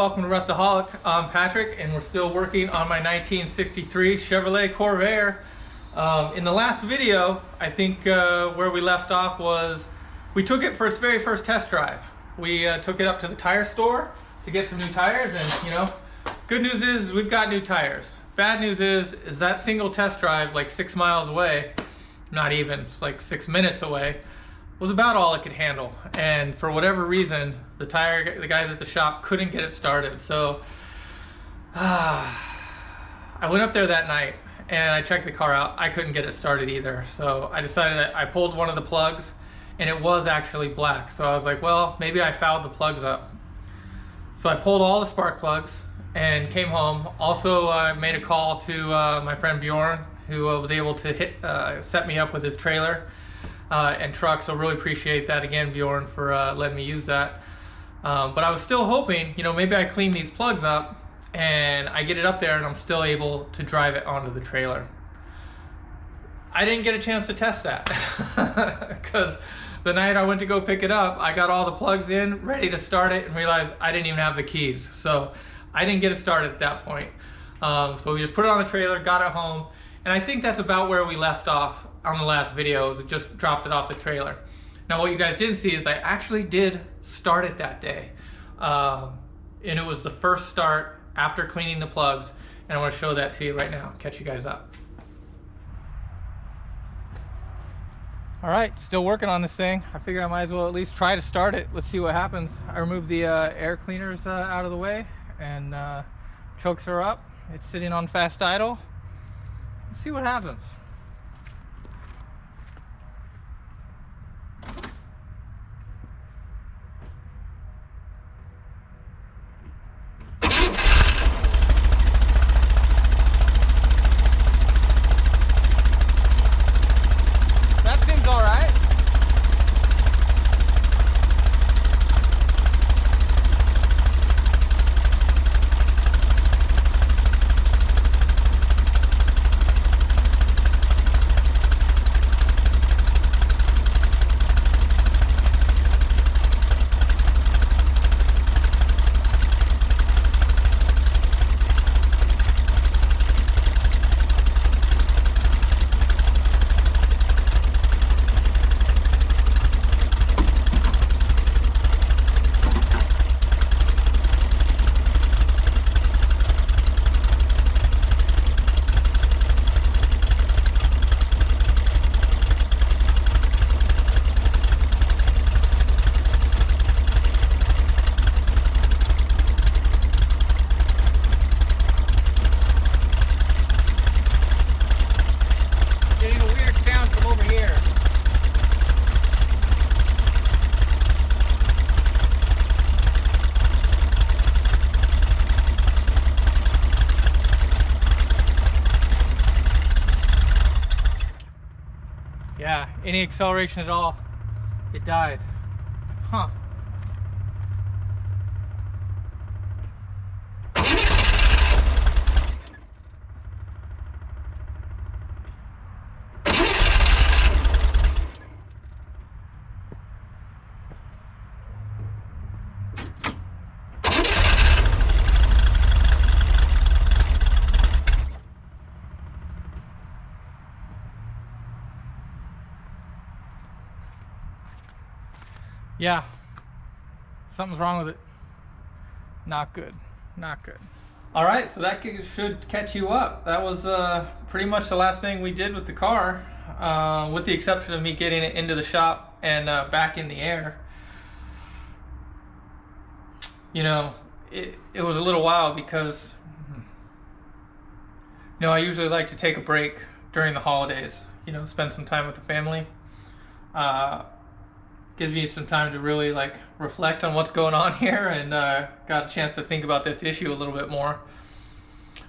welcome to Rustaholic. I'm Patrick, and we're still working on my 1963 Chevrolet Corvair. In the last video, I think where we left off was we took it for its very first test drive. We took it up to the tire store to get some new tires, and you know, good news is we've got new tires. Bad news is that single test drive, like 6 miles away, not even, it's like 6 minutes away, was about all it could handle. And for whatever reason, the guys at the shop couldn't get it started. So I went up there that night and I checked the car out. I couldn't get it started either. So I decided I pulled one of the plugs and it was actually black. So I was like, well, maybe I fouled the plugs up. So I pulled all the spark plugs and came home. Also, I made a call to my friend Bjorn, who was able to set me up with his trailer and truck. So really appreciate that again, Bjorn, for letting me use that. But I was still hoping, you know, maybe I clean these plugs up and I get it up there and I'm still able to drive it onto the trailer. I didn't get a chance to test that because the night I went to go pick it up, I got all the plugs in, ready to start it, and realized I didn't even have the keys. So I didn't get it started at that point. So we just put it on the trailer, got it home, and I think that's about where we left off on the last video. Is we just dropped it off the trailer. Now what you guys didn't see is I actually did start it that day. And it was the first start after cleaning the plugs, and I want to show that to you right now. Catch you guys up. All right, still working on this thing. I figured I might as well at least try to start it. Let's see what happens. I removed the air cleaners out of the way, and chokes are up. It's sitting on fast idle. Let's see what happens. Yeah, any acceleration at all, it died. Huh. Yeah, something's wrong with it. Not good, not good. All right, so that should catch you up. That was pretty much the last thing we did with the car, with the exception of me getting it into the shop and back in the air. You know, it was a little while because, you know, I usually like to take a break during the holidays, you know, spend some time with the family. Gives me some time to really like reflect on what's going on here, and got a chance to think about this issue a little bit more.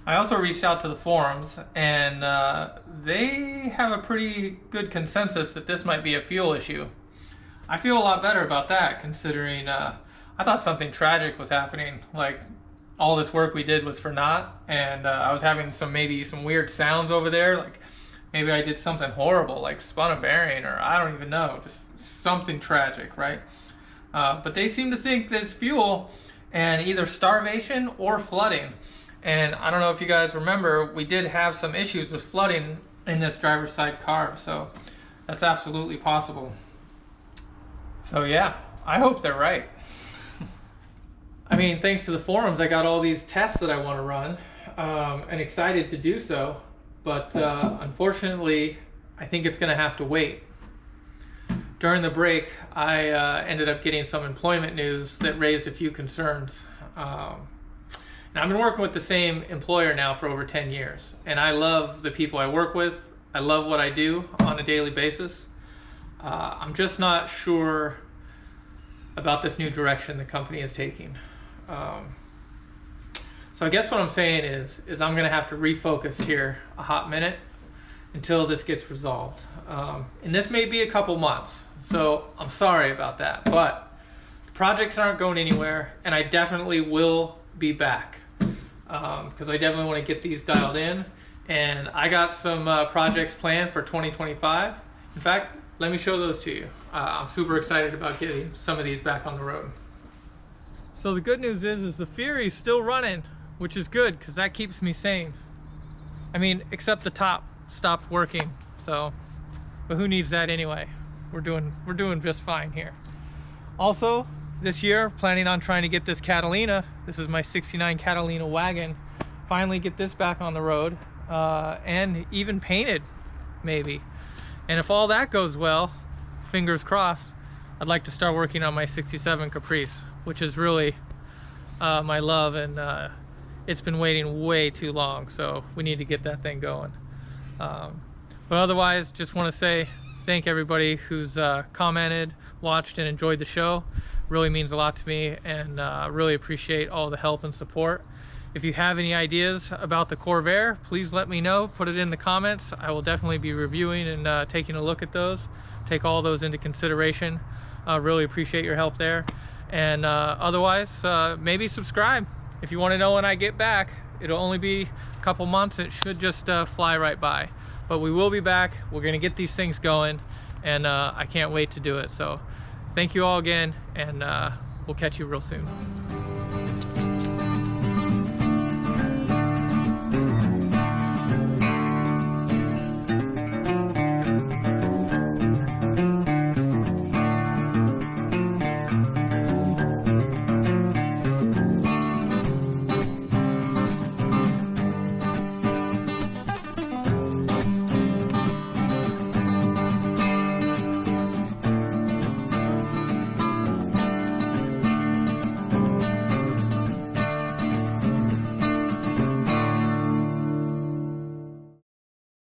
I also reached out to the forums, and they have a pretty good consensus that this might be a fuel issue. I feel a lot better about that, considering I thought something tragic was happening, like all this work we did was for naught, and I was having maybe some weird sounds over there, like maybe I did something horrible, like spun a bearing, or I don't even know, just something tragic, right? But they seem to think that it's fuel, and either starvation or flooding. And I don't know if you guys remember, we did have some issues with flooding in this driver's side carb, so that's absolutely possible. So yeah, I hope they're right. I mean, thanks to the forums, I got all these tests that I want to run, and excited to do so, but unfortunately, I think it's going to have to wait. During the break, I ended up getting some employment news that raised a few concerns. Now, I've been working with the same employer now for over 10 years, and I love the people I work with. I love what I do on a daily basis. I'm just not sure about this new direction the company is taking. So I guess what I'm saying is I'm going to have to refocus here a hot minute until this gets resolved. And this may be a couple months, so I'm sorry about that, but the projects aren't going anywhere, and I definitely will be back, because I definitely want to get these dialed in, and I got some projects planned for 2025. In fact, let me show those to you. I'm super excited about getting some of these back on the road. So the good news is the Fury's still running, which is good because that keeps me sane. I mean, except the top stopped working, so, but who needs that anyway? We're doing just fine here. Also, this year, planning on trying to get this Catalina. This is my '69 Catalina wagon. Finally get this back on the road, and even painted, maybe. And if all that goes well, fingers crossed, I'd like to start working on my '67 Caprice, which is really my love, and it's been waiting way too long, so we need to get that thing going. But otherwise, just want to say thank everybody who's commented, watched, and enjoyed the show. Really means a lot to me, and really appreciate all the help and support. If you have any ideas about the Corvair, please let me know. Put it in the comments. I will definitely be reviewing and taking a look at those. Take all those into consideration. Really appreciate your help there. And otherwise, maybe subscribe if you want to know when I get back. It'll only be a couple months. It should just fly right by. But we will be back. We're going to get these things going, and I can't wait to do it. So thank you all again, and we'll catch you real soon.